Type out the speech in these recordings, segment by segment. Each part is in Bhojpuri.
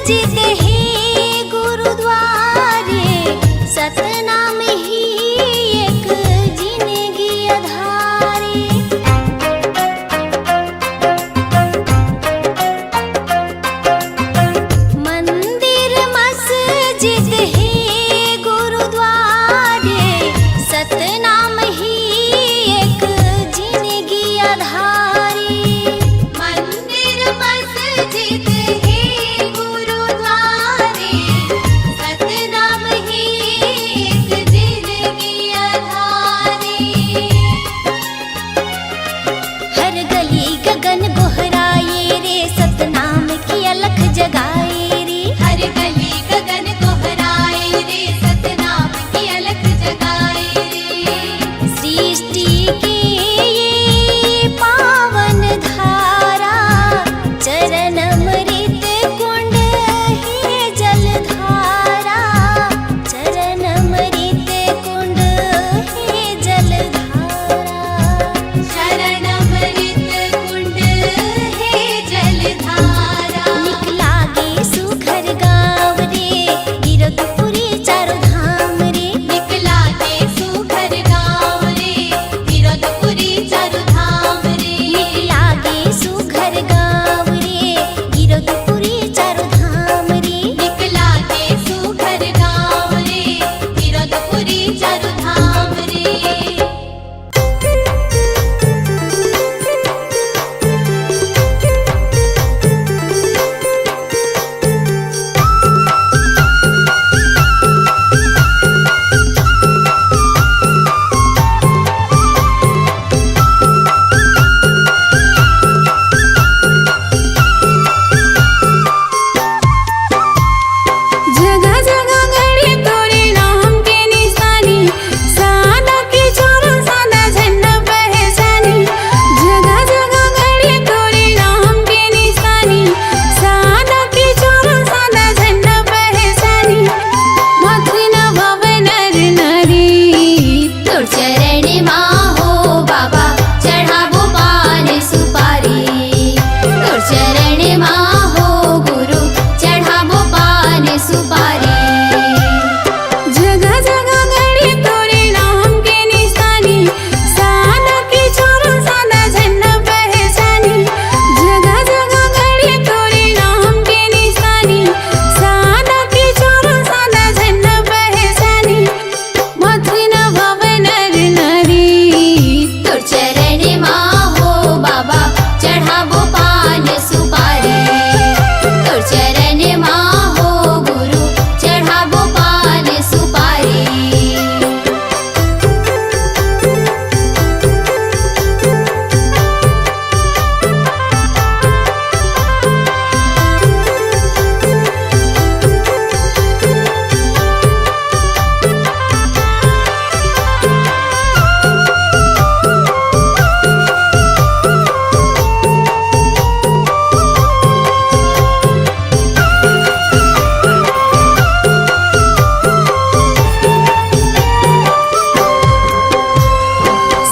मस्जिद है गुरुद्वारे, सतनाम ही एक जिंदगी अधारे। मंदिर मस्जिद है गुरुद्वारे, सतनाम ही एक जिंदगी अधारे। मंदिर मस्जिद है गुरुद्वारे, सतनाम ही एक जिंदगी अधारे। हर गली गगन गोहराए रे, सतनाम की अलख जगाए रे। हर गली गगन गोहराए रे, सतनाम की अलख जगाए रे। सृष्टि की ये पावन धारा, चरण अमृत कुंड है जलधारा, चरण अमृत कुंड है जलधारा, चरण अमृत कुंड है जलधारा। निकला गे सुघर गाँव रे, गिरधपुरी चारों धाम रे। निकला गे सुघर गाँव रे, गिरधपुरी चारों धाम रे। निकला गे सुघर गाँव रे, गिरधपुरी चारों धाम रे। निकला गे सुघर गाँव रे, गिरधपुरी चारों धाम रे। जगह जगह गड़ी तोरे नाम के निशानी, सादा की छोरो सादा झंडा पहचानी। जगह जगह गड़ी तोरे नाम के निशानी, सादा की छोरो सादा झंडा पहचानी। मथुन भवन नर नारी, तोर चरण माँ हो बाबा चढ़ाबो पान सुपारी। तोर चरण माँ हो गुरु चढ़ाबो पान सुपारी। जगह जगह गड़ी तोरे नाम के निशानी, सादा की छोरो सादा झंडा पहचानी। जगह जगह गड़ी तोरे नाम के निशानी, सादा की छोरो सादा झंडा पहचानी। मथुन भवन नर नारी, तोर चरण माँ हो बाबा चढ़ाबो पान सुपारी। तोर चरण माँ हो गुरु चढ़ाबो पान सुपारी।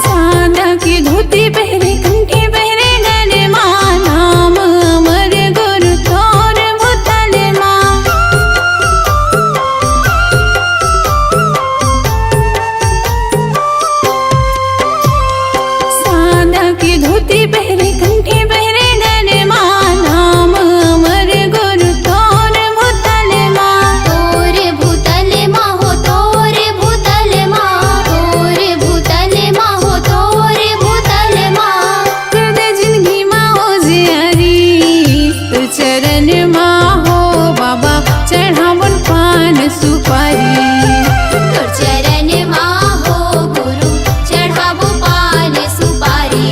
सादा की धोती पहरे कंठे पहरे गले माँ, नाम अमर गुरु तोर भूतल माँ। सादा की धोती पहरे कंठे पहरे गले माँ, नाम अमर गुरु तोर भूतल माँ। तोर भूतल माँ हो तोर भूतल माँ, तोर भूतल माँ हो तोर भूतल माँ। कर दे जिंदगी माँ हो जियारी, तोर चरण माँ हो बाबा चढ़ावन पान सुपारी। तोर चरण माँ हो गुरु चढ़ाबो पान सुपारी।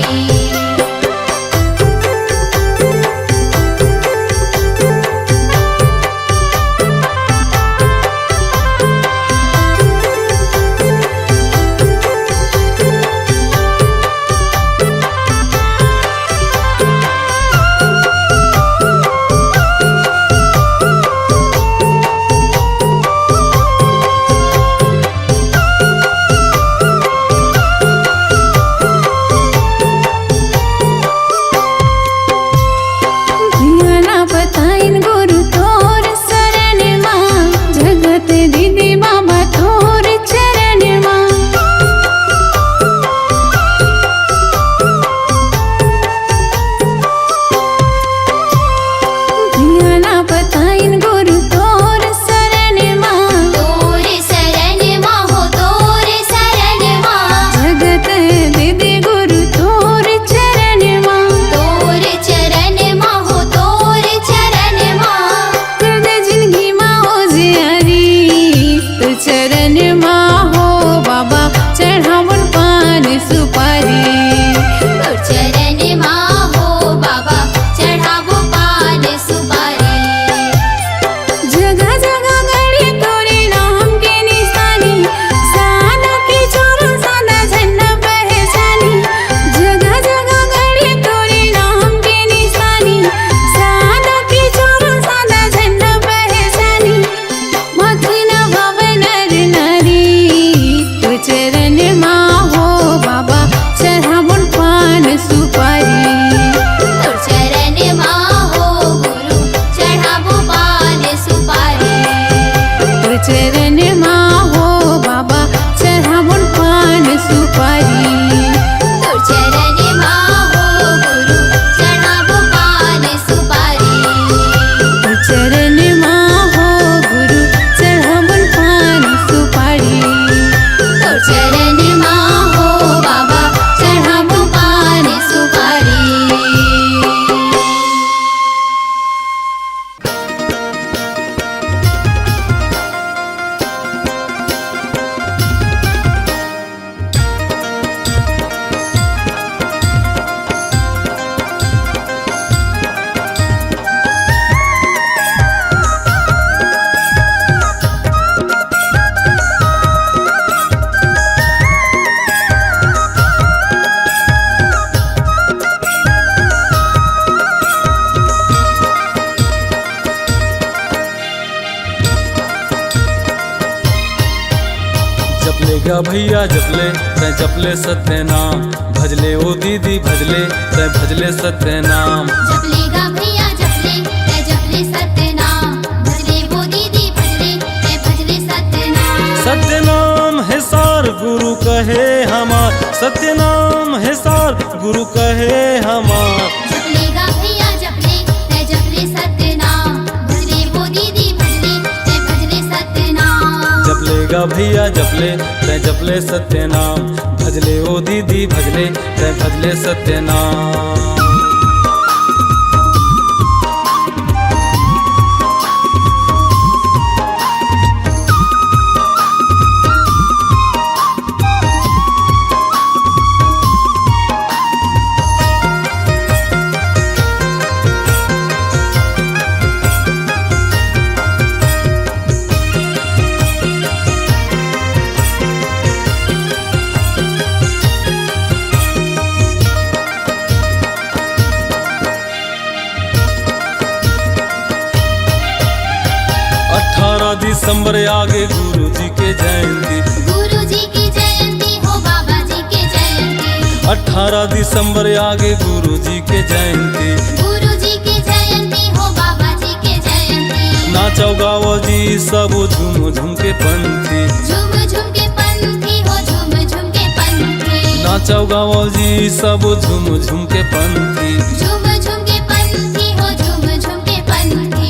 भैया ना बताइन गुरु तोर शरण माँ, तोर शरण माँ हो तोर शरण माँ, जगत दीदी गुरु तोर चरण माँ, तोर चरण माँ हो तोर चरण माँ, हृदय जिंदगी माँ हो जियारी तो चरण माँ हो बाबा चढ़ावन पान सुपारी, तोर चरण माँ हो बाबा चढ़ावो पान सुपारी। जगह जगह गड़ी तोरे नाम के निशानी, सादा की चोरो सादा झंडा पहचानी, जगह जगह गड़ी तोरे नाम के निशानी, सादा की चोरो सादा झंडा पहचानी, मथुन भवन नर नारी तो चरण माँ हो बाबा चढ़ावन पान सुपारी, तोर चरण माँ हो गुरु चढ़ावो पान सुपारी, तो चरण माँ हो बाबा चढ़ावन पान सुपारी, तोर चरण माँ हो गुरु चढ़ावो पान सुपारी, तो चरण माँ हो गुरु चढ़ावन पान सुपारी, तोर चरण माँ हो बाबा चढ़ावो पान सुपारी। जपलेगा भैया जपले तै जपले सत्य नाम, भजले ओ दीदी भजले तै भजले सत्य नाम, जपलेगा भैया जपले तै जपले सत्य नाम, भजले वो दीदी भजले तै भजले सत्य नाम, सत्य नाम है सार गुरु कहे हमार, सत्य नाम है सार गुरु कहे हमार, जपलेगा भैया जपले तै जपले सत्य नाम, भजले वो दीदी भजले तै भजले सत्य नाम, जपलेगा भैया जपले तै जपले सत्य नाम, भजले ओ दीदी भजले तै भजले सत्य नाम। दिसंबर आगे गुरु जी के जयंती, गुरु जी की जयंती हो बाबा जी के जयंती, 18 दिसंबर आगे गुरु जी के जयंती, गुरु जी की जयंती हो बाबा जी के जयंती, नाचो गाओ जी सब झूम झूम के पंथी, झूम झूम के पंथी हो झूम झूम के पंथी, नाचो गाओ जी सब झूम झूम के पंथी, झूम झूम के पंथी हो झूम झूम के पंथी,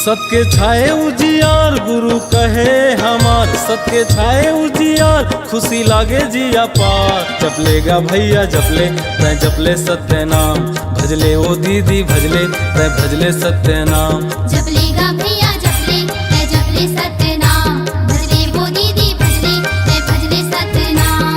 सबके छाए उजियार गुरु कहे हमार, सबके छाए उजियार खुशी लागे जिया पार, जपलेगा भैया जपले तै जपले सत्य नाम, भजले ओ दीदी भजले तै भजले सत्य नाम, जपलेगा भैया जपले तै जपले सत्य नाम, भजले वो दीदी भजले तै भजले सत्य नाम,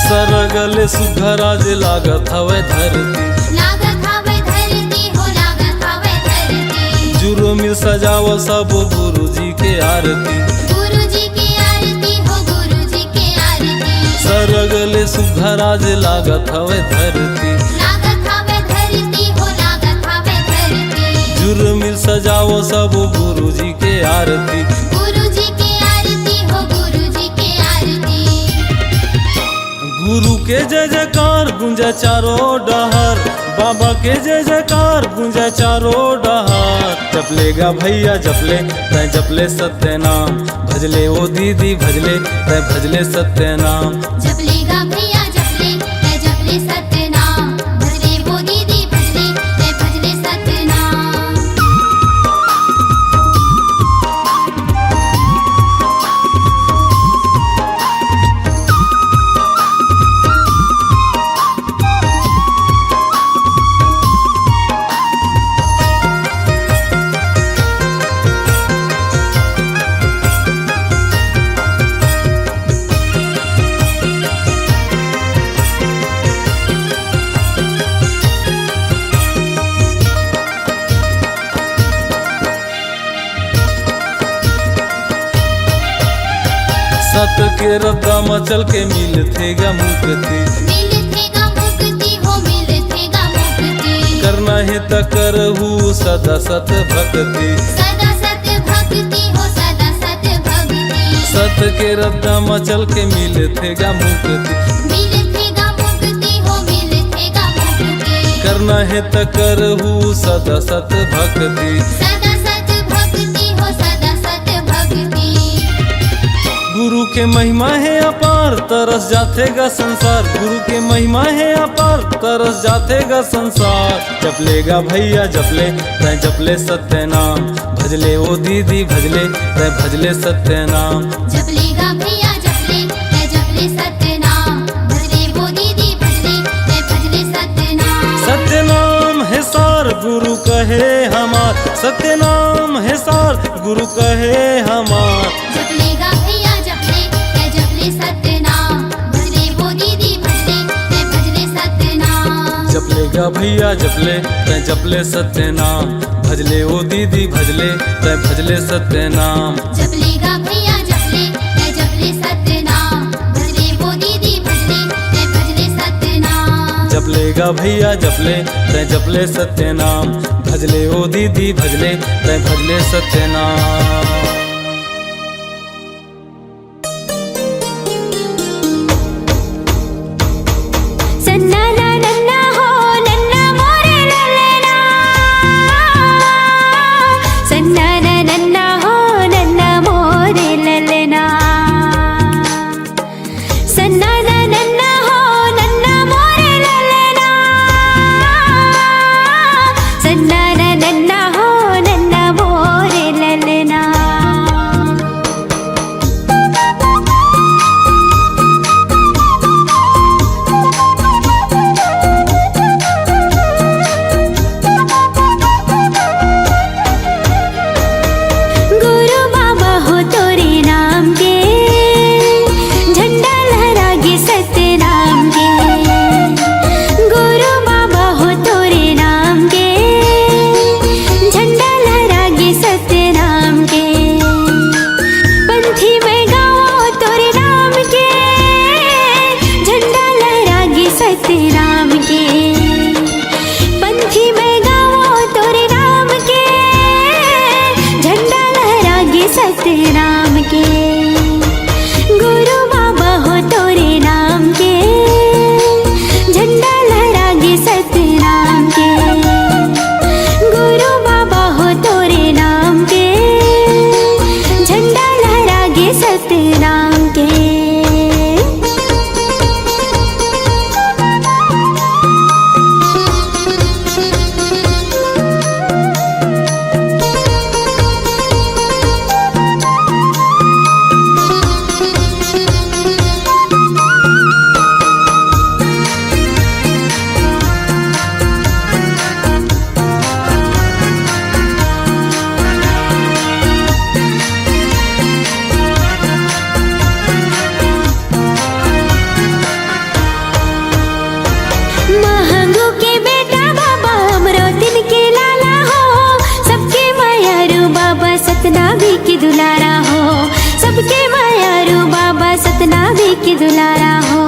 सरगल सुघराज लागत हवे धरती, लागत हवे धरती हो लागत हवे धरती, जुरो मिल सजाव सब गुरु जी के आरती, गुरु जी की आरती हो गुरु जी की आरती, सरगल सुघराज महाराज लागत हवे धरती। लागत हवे धरती हो लागत हवे धरती। जुर्मिल सजाओ सब गुरु जी के आरती। गुरु जी के आरती हो गुरु जी के आरती। गुरु के जय जयकार गूंजे चारों डहर, बाबा के जय जयकार गूंजे चारों डहर। जपलेगा भैया जपले तै जपले सत्य नाम, भजले ओ दीदी भजले तै भजले सत्य नाम। जपलेगा भैया जपले तै जपले सत्य नाम, भजले वो दीदी भजले तै भजले सत्य नाम। सत के रद्दा मचल के मिल थेगा मुक्ति। मिल थेगा मुक्ति हो मिल थेगा मुक्ति। करना है त करहु सदा सत भक्ति। सदा सत भक्ति हो सदा सत भक्ति। सत के रद्दा मचल के मिल थेगा मुक्ति। मिल थेगा मुक्ति हो मिल थेगा मुक्ति। करना है त करहु सदा सत भक्ति। सदा सत भक्ति हो सदा सत भक्ति। गुरु के महिमा है अपार तरस जातेगा संसार। गुरु के महिमा है अपार तरस जातेगा संसार। जपलेगा भैया जपले तै जपले सत्य नाम, भजले ओ दीदी भजले तै भजले सत्य नाम। जपलेगा भैया जपले तै जपले सत्य नाम, भजले वो दीदी भजले तै भजले सत्य नाम। सत्य नाम है सार गुरु कहे हमार, सत्य नाम है सार गुरु कहे हमार। जपलेगा भैया जपले तै जपले सत्य नाम, भजले वो दीदी भजले तै भजले सत्य नाम। जपलेगा भैया जपले तै जपले सत्य नाम, भजले ओ दीदी भजले तै भजले सत्य नाम। जपलेगा भैया जपले तै जपले सत्य नाम, भजले वो दीदी भजले तै भजले सत्य नाम। जपलेगा भैया जपले तै जपले सत्य नाम, भजले ओ दीदी भजले तै भजले सत्य नाम। की दुलारा हो, सबके मायारू बाबा सतनामी की दुलारा हो।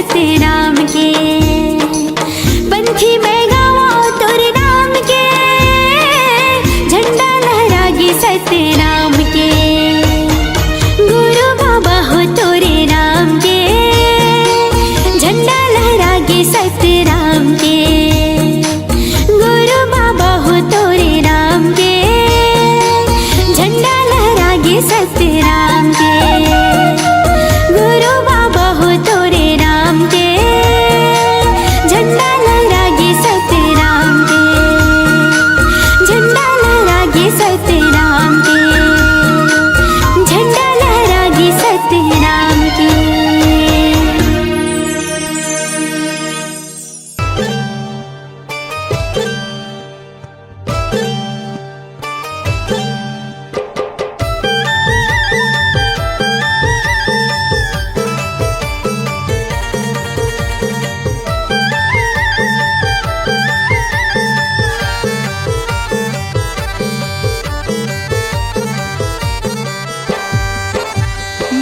सतराम के। पंछी मैं गावा तोरे नाम के, झंडा लहरागे सतराम के। गुरु बाबा हो तोरे राम के, झंडा लहरागे सतराम के। गुरु बाबा हो तोरे राम के, झंडा लहरागे सतराम के। गुरु बाबा हो तोरे राम के, झंडा लहरागे सतराम के। झंडा लहरागे सतराम के, झंडा लहरागे सतराम के।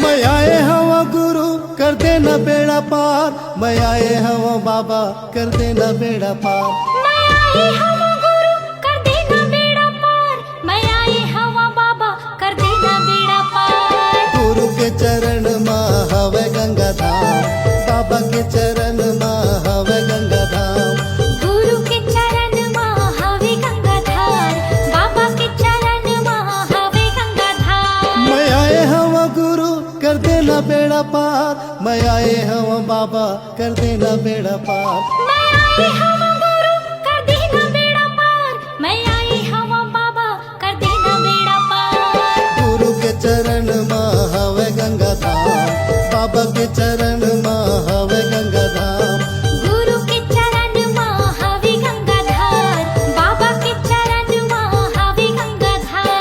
मैं आए हवा गुरु कर देना बेड़ा पार, मैं आए हवा बाबा कर देना बेड़ा पार। मैं आई हवा गुरु कर देना बेड़ा पार, मैं आई हवा बाबा कर देना बेड़ा पार। गुरु के चरण माँ हवे गंगा धाम, बाबा के चरण माँ हवे गंगा धाम। गुरु के चरण माँ हवे गंगाधार, बाबा के चरण माँ हवे गंगाधार। मैं आए हवा गुरु कर देना बेड़ा पार, मैं आए हवा बाबा कर देना बेड़ा पार। मैं आई हवा गुरु कर देना बेड़ा पार, मैं आई हवा बाबा कर देना बेड़ा पार। गुरु के चरण माँ हवे गंगा धाम, बाबा के चरण माँ हवे गंगा धाम। गुरु के चरण माँ हवे गंगाधार, बाबा के चरण माँ हवे गंगाधार।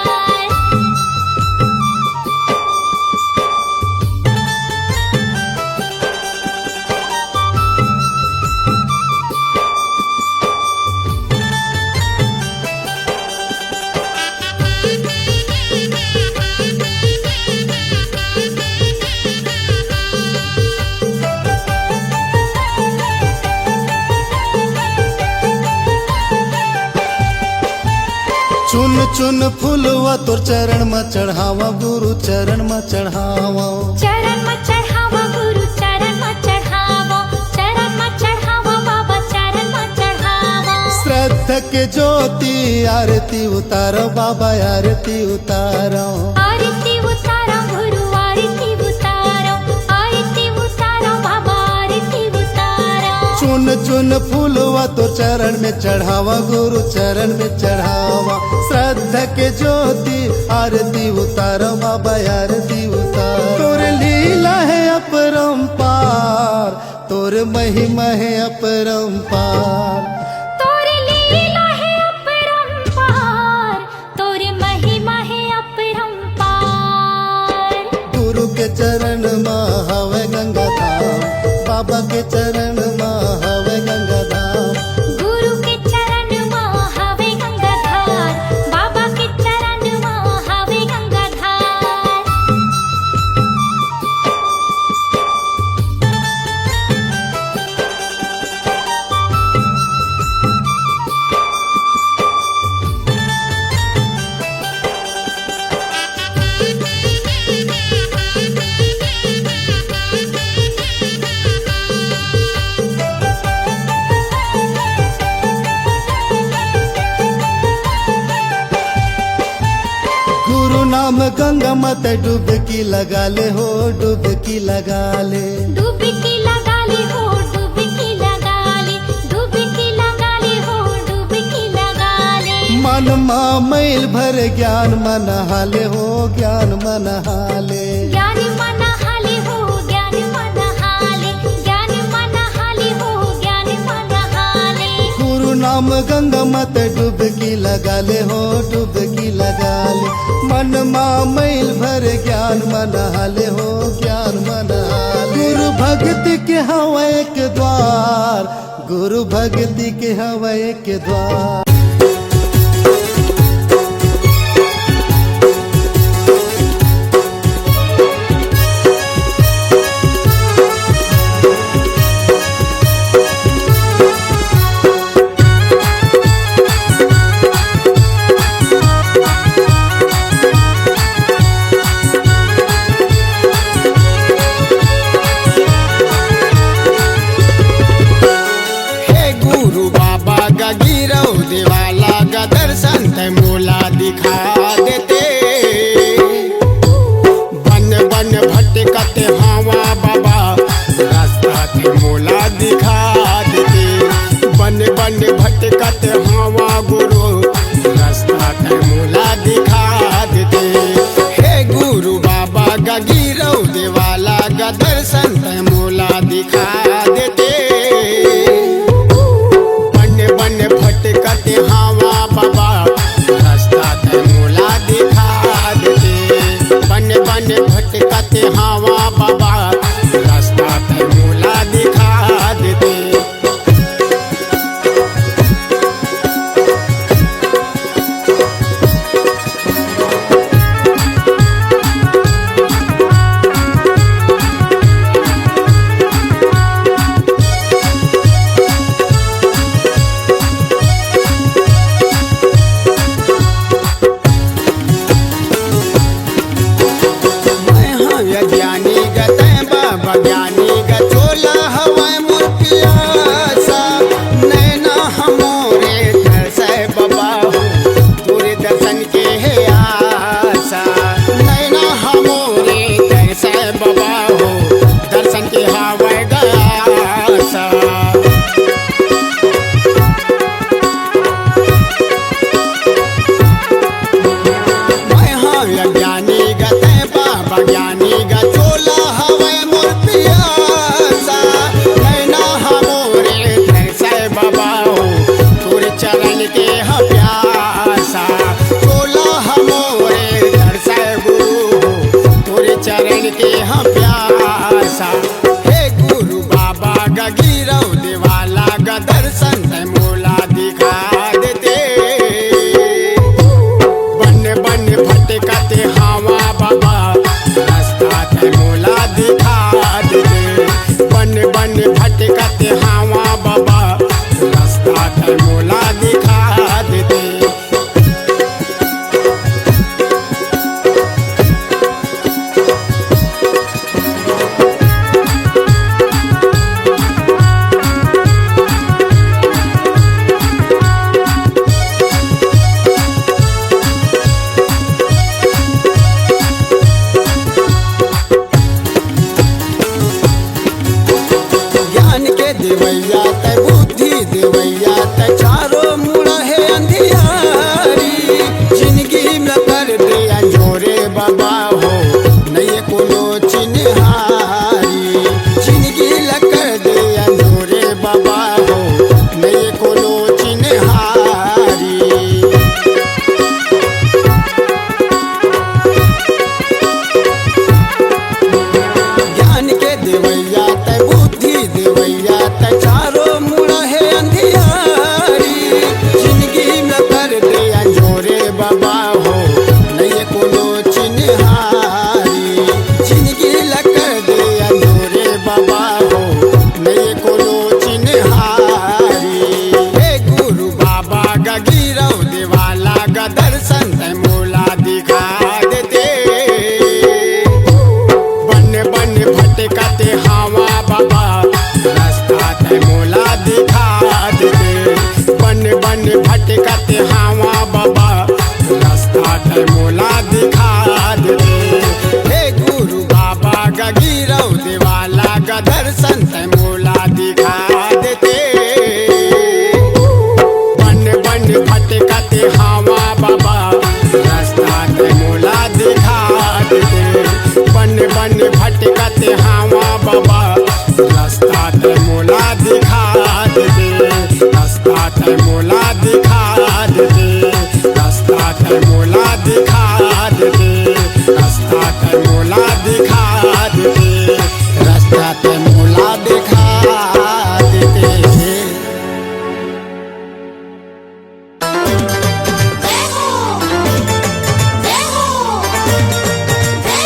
चुन चुन फूलवा तोर चरण में चढ़ावा गुरु चरण में चढ़ावा। चरण में चढ़ावा गुरु चरण में चढ़ावा, चरण में चढ़ावा बाबा चरण में चढ़ावा। श्रद्धा के ज्योति आरती उतारो बाबा आरती उतारो। आरती उतारो गुरु आरती उतारो, आरती उतारो बाबा आरती उतारो। चुन चुन फूलवा तो चरण में चढ़ावा गुरु चरण में चढ़ावा। श्रद्धा के ज्योति आरती उतारो बाबा आरती उतारो। तोर लीला है अपरंपार, तोर महिमा है अपरंपार। तोर लीला है अपरंपार, तोर महिमा है अपरंपार। गुरु के चरण माँ हवे गंगा धाम, बाबा के चरण माँ हवे गंगा धाम। गुरु के चरण माँ हवे गंगाधार, बाबा के चरण माँ हवे गंगाधार। गुरु नाम गंगा मत डुबकी लगा ले हो डुबकी लगा ले। डुबकी लगा ले हो डुबकी लगा ले, डुबकी लगा ले हो डुबकी लगा ले। मन माँ मैल भर ज्ञान मन हाले हो ज्ञान मन हाले। ज्ञान मन हाले हो ज्ञान मन हाले, ज्ञान मन हाले हो ज्ञान मन हाले। गुरु नाम गंगा मत डुबकी लगा ले हो डुबकी लगा ले। मन माँ मैल भर ज्ञान मन हाले हो ज्ञान मन हाले। गुरु भक्ति के हवा एक द्वार, गुरु भक्ति के हवा एक द्वार। के मोला दिखा देते। बन बन भटकत हवा गुरु रास्ता के मोला दिखा देते। हे गुरु बाबा गगीरौ देवाला गा दर्शन के मोला दिखा देते। बन बन भटकत हवा बाबा रास्ता के मोला दिखा देते। बन बन भटकत हवा बाबा रास्ता के मोला दिखा देते। ज्ञानी गते बाबा ज्ञानी गचोला हवा मूर्तिया सा नैना हमोरे दर्शय बाबा हो तोरे दर्शन के है आशा। नैना हमोरे दर्शय बाबा हो दर्शन के हवा गासा। ज्ञानी गते बाबा ज्ञानी गचोला हवे मूर्तिया सा नैना हमोरे दर्शय बाबा हो तोरे चरण के ह प्यासा। चोला हमोरे दर्शय गुरु हो तोरे चरण के ह प्यासा। हे गुरु बाबा गगीरौ देवाला गा दर्शन ते मोला दिखा देते। बन बन भटकते हवा बाबा रास्ता के मोला दिखा देते। बन बन भटकते हवा बाबा रास्ता के मोला दिखा देते। ज्ञान के देवैया तै बुद्धि देवैया तै चारो मुड़ा है अंधियारी। जिंदगी में कर दिया जोरे बाबा हो नहीं कोनो चिन्हारी। जिंदगी ल कर दिया जोरे बाबा हो नहीं कोनो चिन्हारी। ज्ञान के देवैया तै बुद्धि देवैया तै चारो मुड़ा है अंधियारी। जिंदगी में कर दिया जोरे बाबा हो नहीं कोनो चिन्हारी। जिंदगी ल कर दिया जोरे बाबा हो नहीं कोनो चिन्हारी। हे गुरु बाबा गगीरौ देवाला गा दर्शन ते मोला दिखा देते। बन बन भटकते हवा बाबा रास्ता ते मोला दिखा देते। बन बन भटकते हवा बाबा रास्ता ते मोला दिखा देते। हे गुरु बाबा गगीरौ देवाला गा दर्शन ते मोला दिखा देते। बन बन भटकते हवा बाबा रास्ता ते मोला दिखा देते। बन बन भटकते हवा बाबा रास्ता ते मोला दिखा देते। रास्ता ते मोला दिखा देते। रास्ता ते मोला दिखा देते। रास्ता ते मोला दिखा देते। रास्ता ते मोला दिखा देते। जय हो जय हो जय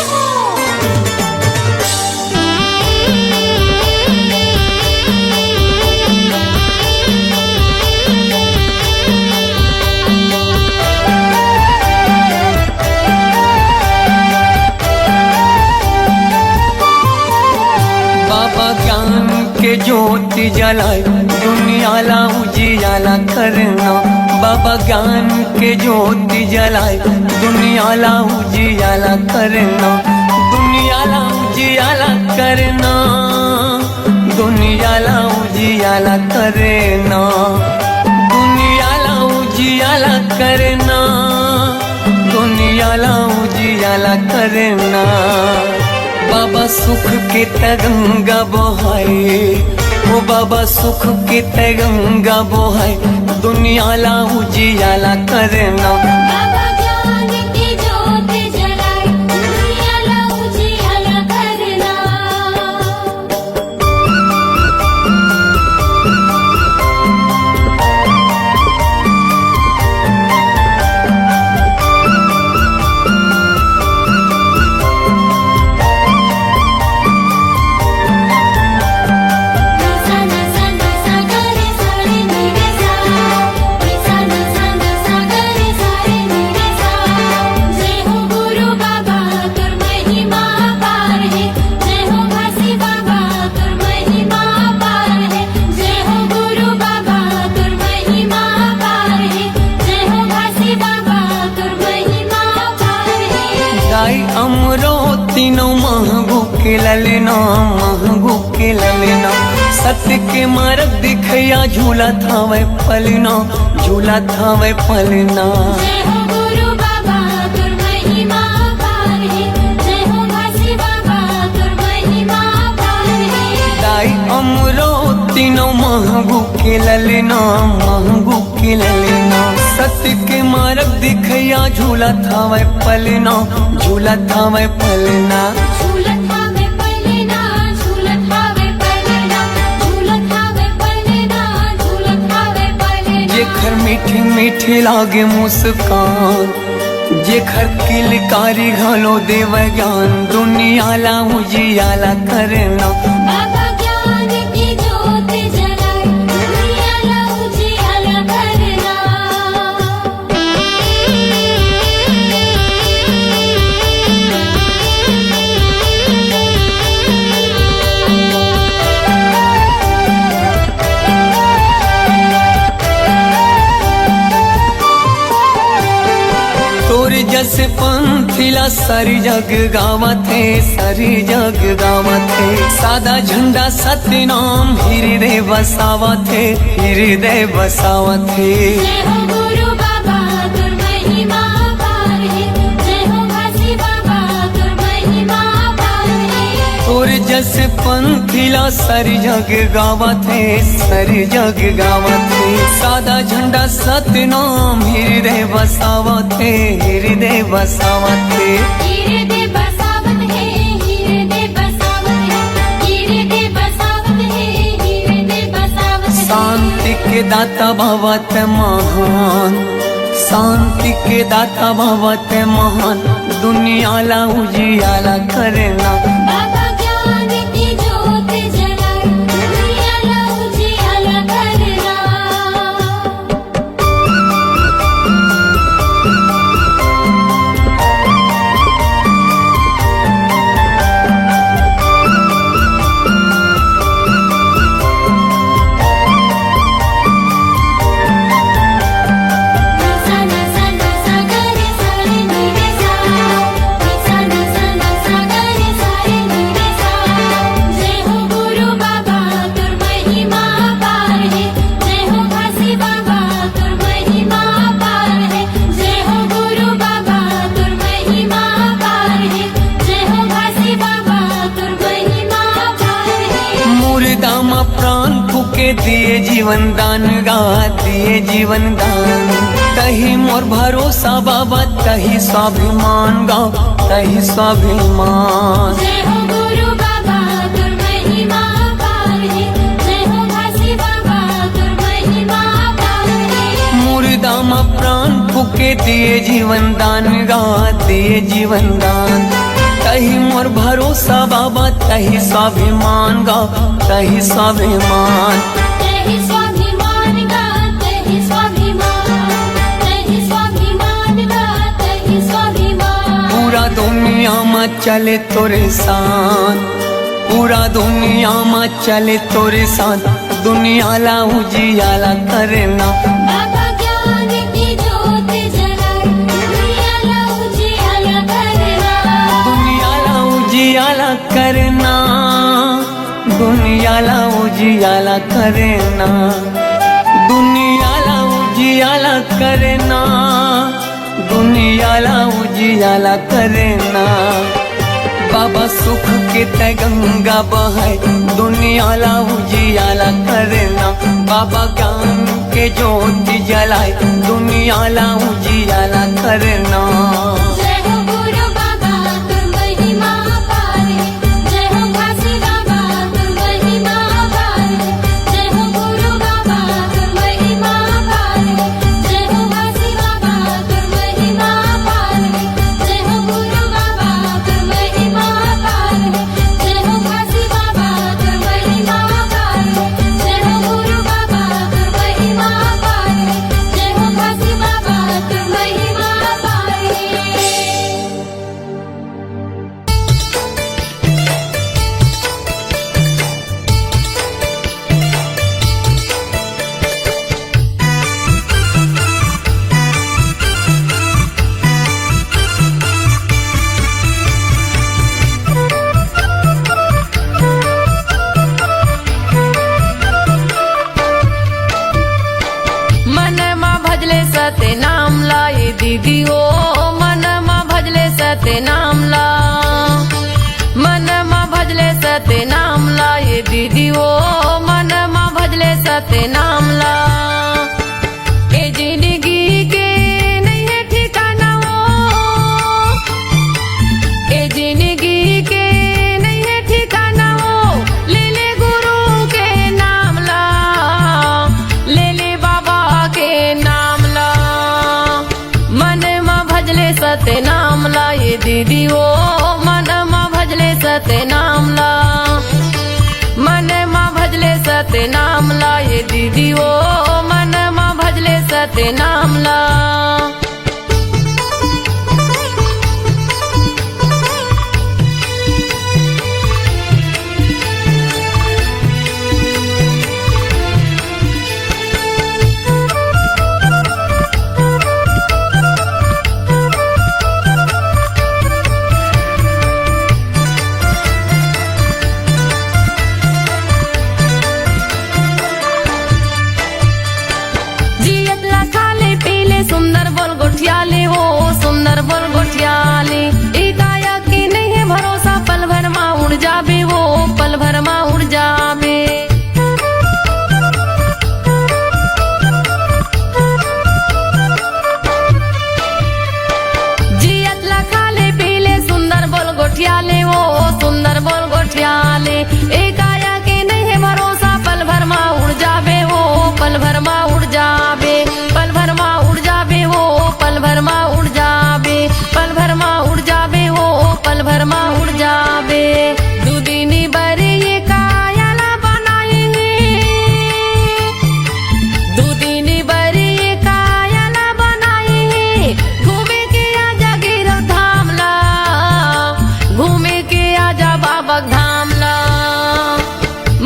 बाबा ज्ञान के ज्योति जलाए दुनिया ला उजियाला करना। बाबा ज्ञान के ज्योति जलाए दुनिया ला उजियाला करना। दुनिया ला उजियाला करना। दुनिया उजियाला करना, दुनियाला उजियाला करना, दुनियाला उजियाला करना। बाबा सुख के तरंगा बहाए, ओ बाबा सुख के तरंगा बहाए, दुनियाला उजियाला करना। बाबा ज्ञान की ज्योत जलाए, दुनियाला उजियाला करना। जय हो गुरु बाबा तुर महिमा पार है, जय हो घासी बाबा तुर महिमा पार है, जय हो गुरु बाबा तुर महिमा पार है, जय हो घासी बाबा तुर महिमा पार है। गाय अमरो तीनों महगू के ललना, महगू के ललना। सत्य के मार्ग दिखया झूला थावे पलना, झूला थावे पलना। जय हो गुरु बाबा तुर महिमा पार है, जय हो घासी बाबा तुर महिमा पार है। गाय अमरो तीनों महगू के ललना, महगू के ललना। सत्य के मार्ग दिखया झूला थावे पलना, झूला थावे पलना। झूलत हावे पलना, झूलत हावे पलना, झूलत हावे पलना, झूलत हावे पलना। जेखर मीठी मीठी लागे मुस्कान, जेखर किलकारी घालो देव ज्ञान, दुनियाला उजियाला करना। बाबा ज्ञान की ज्योत जलाए, दुनियाला उजियाला करना। तोर जस पंथिला सारी जग गावत है, सारी जग गावत है। सादा झंडा सत्य नाम हृदय बसावत है, हृदय बसावत है। जय हो गुरु बाबा तुर महिमा पार है, जय हो घासी बाबा तुर महिमा पार है। तोर जस पंथिला सारी जग गावत है, सारी जग गावत है। सादा झंडा सत्य नाम हृदय बसावत है, हृदय बसावत है। हृदय बसावत है, हृदय बसावत है, हृदय बसावत है, हृदय बसावत है। शांति के दाता भवत महान, शांति के दाता भवत महान, दुनियाला उजियाला करना। बाबा ज्ञान की ज्योत जलाए, दुनियाला उजियाला करना। जय हो गुरु बाबा तुर महिमा पार है, जय हो घासी बाबा तुर महिमा पार है, जय हो गुरु बाबा तुर महिमा पार है, जय हो घासी बाबा तुर महिमा पार है। मुर्दा में प्राण फूके दिए जीवन दान गा, दिए जीवन दान। तही मोर भरोसा बाबा, तही स्वाभिमान गा, तही स्वाभिमान। जय हो गुरु बाबा तुर महिमा पार है, जय हो घासी बाबा तुर महिमा पार है। मुर्दा में प्राण फूके दिए जीवन दान गा, दिए जीवन दान। तही मोर भरोसा बाबा, तही स्वाभिमान गा, तही स्वाभिमान। तहि स्वाभिमान गा, तहि स्वाभिमान, तहि स्वाभिमान गा, तहि स्वाभिमान। पूरा दुनिया में चले तोरे सान, पूरा दुनिया में चले तोरे सान, दुनियाला उजियाला करना। बाबा ज्ञान की ज्योत जलाए, दुनियाला उजियाला करना। दुनियाला उजियाला करना, दुनियाला उजियाला करना, दुनियाला उजियाला करना, दुनियाला उजियाला करना। बाबा सुख के ते गंगा बहाय, दुनियाला उजियाला करना। बाबा ज्ञान के ज्योति जलाए, दुनियाला उजियाला करना। जय हो गुरु बाबा तुम महिमा अपार है, जय हो घासी बाबा तुम महिमा अपार है, जय हो गुरु बाबा तुम महिमा अपार है, जय हो घासी बाबा तुम महिमा अपार है, जय हो गुरु बाबा तुम महिमा अपार है, जय हो घासी बाबा तुम महिमा अपार है, जय हो गुरु बाबा तुम महिमा अपार है, जय हो घासी बाबा तुम महिमा अपार है। मन मा भजले सते नाम लाए दीदी ओ, मन मा भजले सते नाम ला, मन मा भजले सते नाम लाए दीदी ओ, मन मा भजले सते नाम ला। ए जिंदगी के नहीं है ठिकाना ओ, ए जिंदगी के नहीं है ठिकाना ओ, ले ले गुरु के नाम ला, ले ले बाबा के नाम ला। मन मा भजले सते नाम ला ये दीदी ओ, मन मा भजले सते नाम ला, मन मा भजले सते नाम ला ये दीदी ओ, मन मा भजले सते नाम ला। जियत ला खाले पीले सुंदर बोल गोठियाले हो, सुंदर बोल गोठियाले। ई काया की नहीं है भरोसा, पल भर मा उड़ जाबे वो, पल भर मा उड़ जाबे। जियत ला खाले पीले सुंदर बोल गोठियाले हो, सुंदर बोल गोठियाले। ए काया के नहीं है भरोसा, पल भर मा उड़ जाबे वो, पल भर मा उड़ जाबे, पल भर मा उड़ जाबे हो, पल भर मा उड़ जाबे, पल भर मा उड़ जाबे हो, पल भर मा उड़ जाबे। दुदिनी बरे ये कायाला बनाएंगे, दुदिनी बरे ये कायाला बनाएंगे। घूमे के आजा गिरो धाम ला, घूमे के आजा बाबा धाम ला।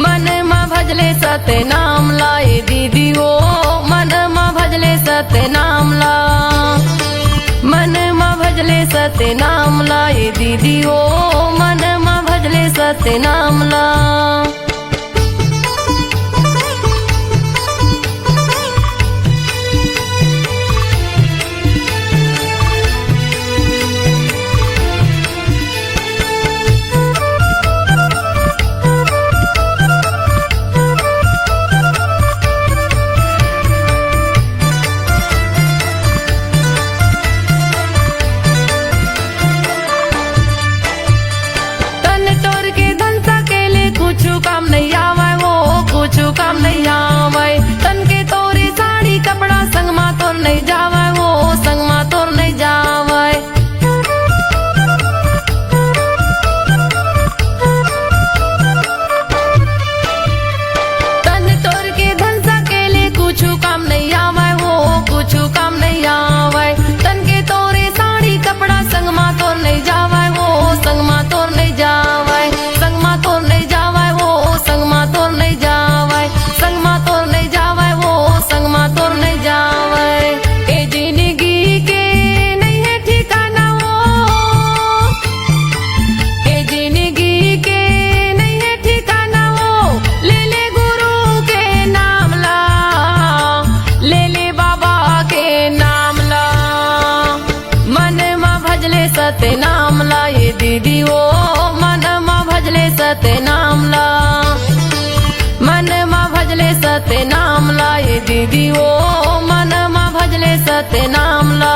मन मा भजले सते नाम लाए दीदी ओ, मन मा भजले सते नाम ला, मन मा भजले सते नाम लाए दीदी ओ, मन मा भजले सते नाम ला। तन तोर के धन सकेले कुछु काम नहीं आवे वो, कुछु काम नहीं आवे। तन के तोरी साड़ी कपड़ा संग मा तोर नहीं जावे वो, संग मा तोर नहीं जावे। तन तोर के धन सकेले कुछु काम नहीं आवे वो, कुछु काम नहीं आवे। तन के तोरे साड़ी कपड़ा संग मा तोर नहीं जावे वो, संग मा तोर नहीं जावे, संग मा तोर नहीं जावे वो, संग मा तोर नहीं जावे, संग मा तोर नहीं जावे वो, संग मा तोर नहीं जावे। ए सत्य नाम ला मन मा भजले सत्य नाम ला ये दीदी ओ मन मा भजले सत्य नाम ला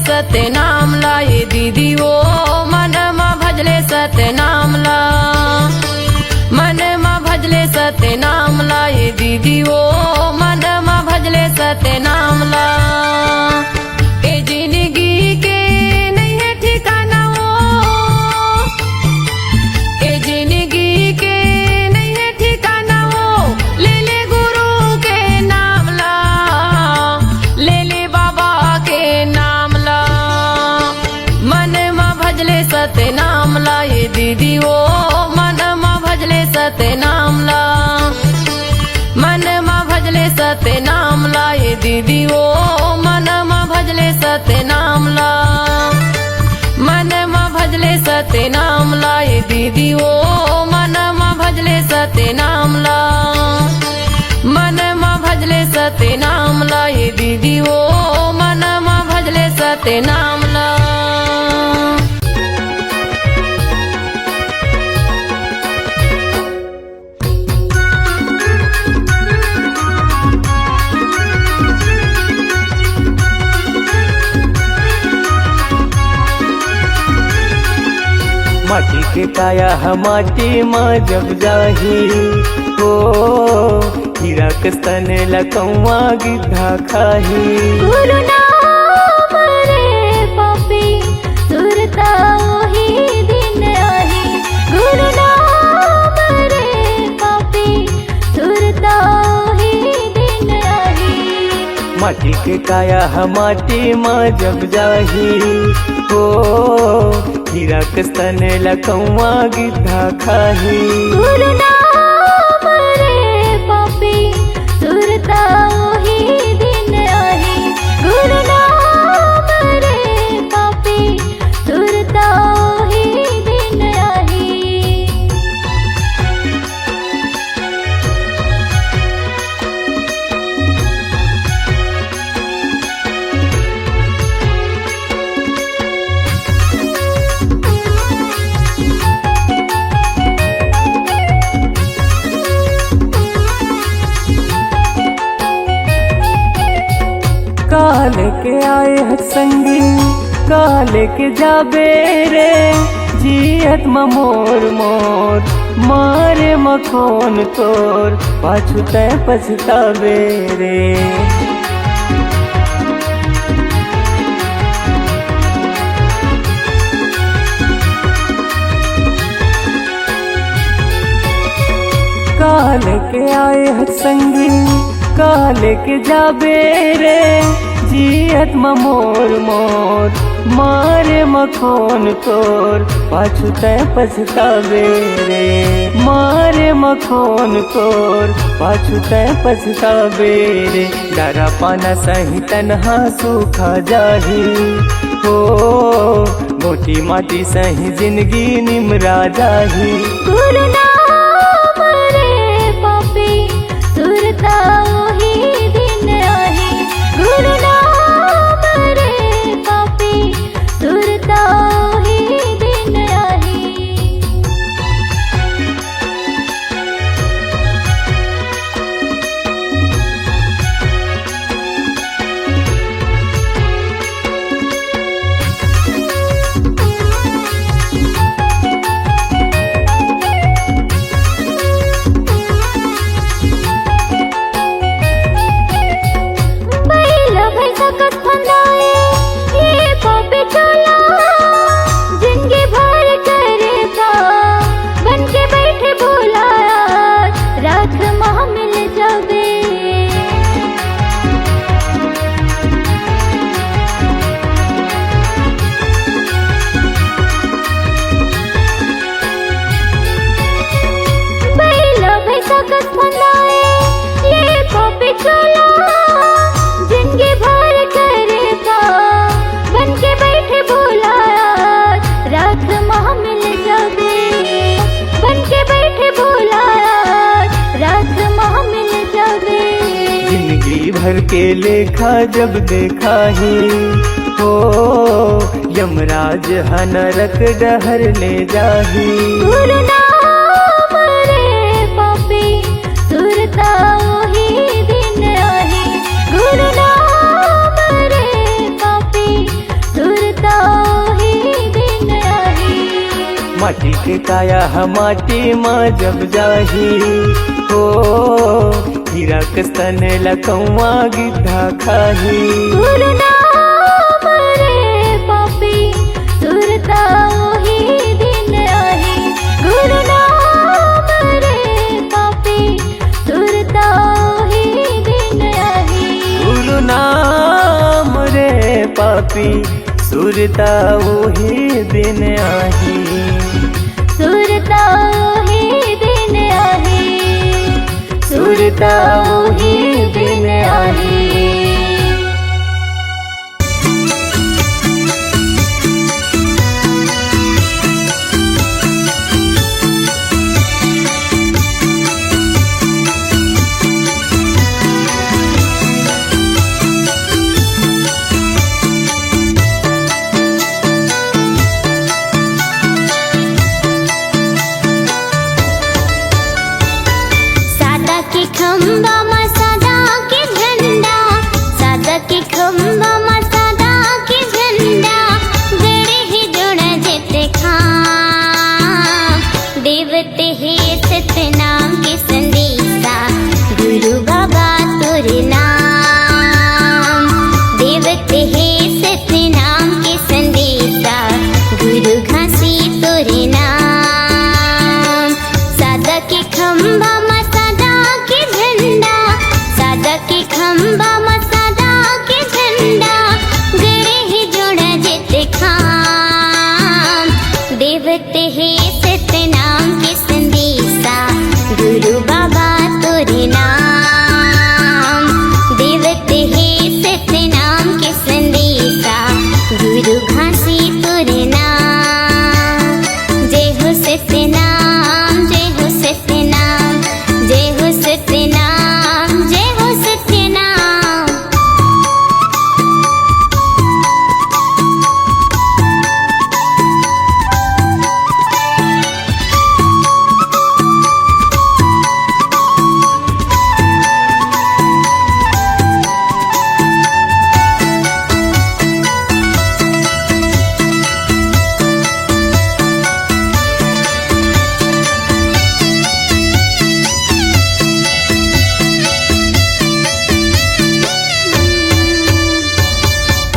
सत्य नाम ला ये दीदी ओ मन मा भजले सत्य नाम ला मन मा भजले सत्य नाम ला ये दीदी ओ मन मा भजले सत्य नाम ला ए जिंदगी के नहीं है ठिकाना ओ ए जिंदगी के नहीं है ठिकाना ओ ले ले गुरु के नाम ला ले ले बाबा के नाम सत्य नाम ला ये दीदी ओ मन मा भजले सत्य नाम ला मन मा भजले सत्य नाम ला ये दीदी ओ मन मा भजले सत्य नाम ला मन मा भजले सत्य नाम ला ये दीदी ओ मन मा भजले सत्य नाम ला मन मा भजले सत्य नाम ला ये दीदी ओ मन मा भजले सत्य नाम ला माटी के काया माटी माँ जब जाही हो हीरा कस्तन लकौआ गिद्धा खाही गुरु नाम रे पापी सुरता ही दिन आही गुरु नाम रे पापी सुरता ही दिन आही माटी के काया माटी माँ जब जाही हो हीरा कस्तन लकौआ गिद्धा खाही गुरु नाम रे पापी सुरता ही दिन आही गुरु नाम रे पापी सुरता ही दिन आही काल के आए हर संगी काल के जाबे रे जियत मोर मोर मारे मखोन तोर पाछू तय पछतावे रे काल के आए हर संगी काल के जाबे रे जियत मोर मोर मारे मखोन तोर पाछू तय पछतावे रे मारे मखोन तोर पाछू तय पछतावे रे डरा पाना सही तनहा सूखा जाही हो मोटी माटी सही जिंदगी निमरा जाही गुरु नाम रे पापी सुरता ही दिन के लेखा जब देखा ही हो, यमराज नरक डहर ले जाही। गुरु नाम रे पापी सुरता ओही दिन आही। गुरु नाम रे पापी सुरता ओही दिन आही। माटी के काया माटी माँ जब जाही हो, हीरा के स्तन लकौआ गिद्धा खाही। गुरु नाम रे पापी सुरता ओही दिन आही। गुरु नाम रे पापी सुरता ओही दिन आही। गुरु नाम रे पापी सुरता वही दिन आही। सुरता ओही दिन आही। सुरता वही दिन आही। सादा के खंबा मा सादा के झंडा। सादा के खंबा मा सादा के झंडा। गड़े ही जोड़ा जेते खाम। देवते हे सतनाम के संदेशा। गुरु बाबा तोरे नाम। देवते हे सतनाम के संदेशा। गुरु घासी तोरे नाम। सादा के खंबा मा सादा के झंडा। सादा के खंबा मा सादा के झंडा। गड़े ही जोड़ा जेते खाम। देवते हे सतनाम के संदेशा। गुरु बाबा तोरे नाम। देवते हे सतनाम के संदेशा। गुरु घासी तोरे नाम। जय हो सतनाम जय हो सतनाम। जय हो सतनाम जय हो सतनाम।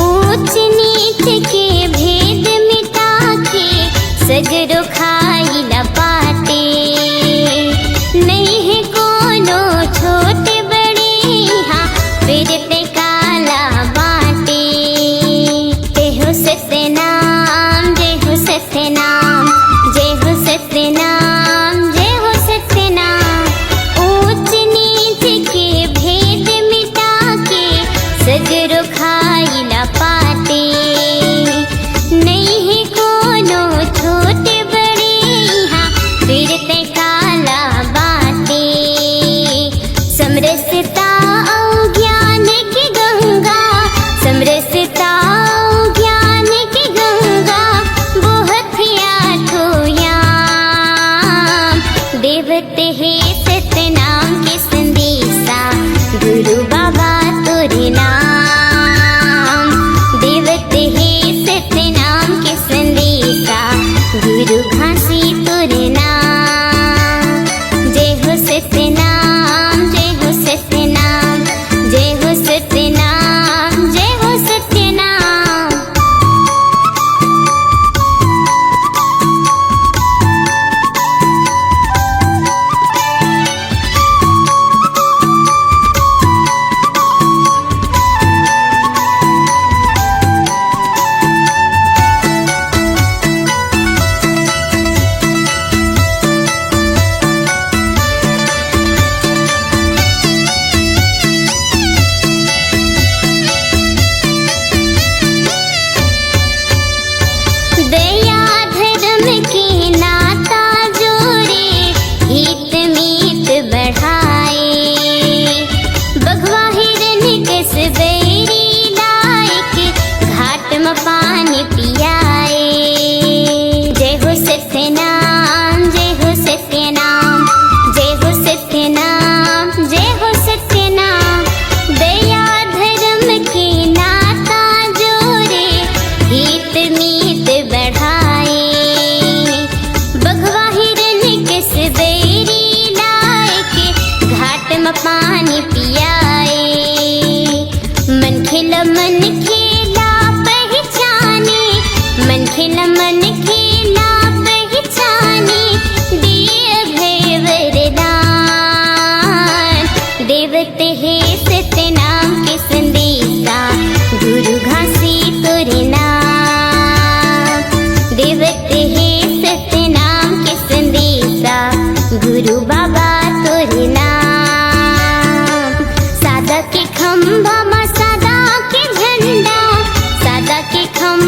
ऊंच नीच के भेद मिटा के सगरो खाई न पाते। नहीं है कोनो छोटे बड़े यहाँ फिर पे काला बाटे। जय हो सतनाम जय हो सतनाम। जय हो सतनाम जय हो सतनाम। ऊंच नीच के भेद मिटा के सगरो खाई न पाते। नहीं है कोनो छोटे बड़े यहाँ फिर ते काला बाटे। समरसता औ ज्ञान की गंगा। समरसता औ ज्ञान की गंगा। बहुत आठों याम। देवते हे सतनाम के संदेशा। गुरु बाबा तोरे नाम। देवते हे सतनाम के संदेशा। गुरु घासी तोरे नाम। जय हो सतनाम जय हो सतनाम। जय हो सतनाम जय हो सतनाम।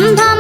खंभा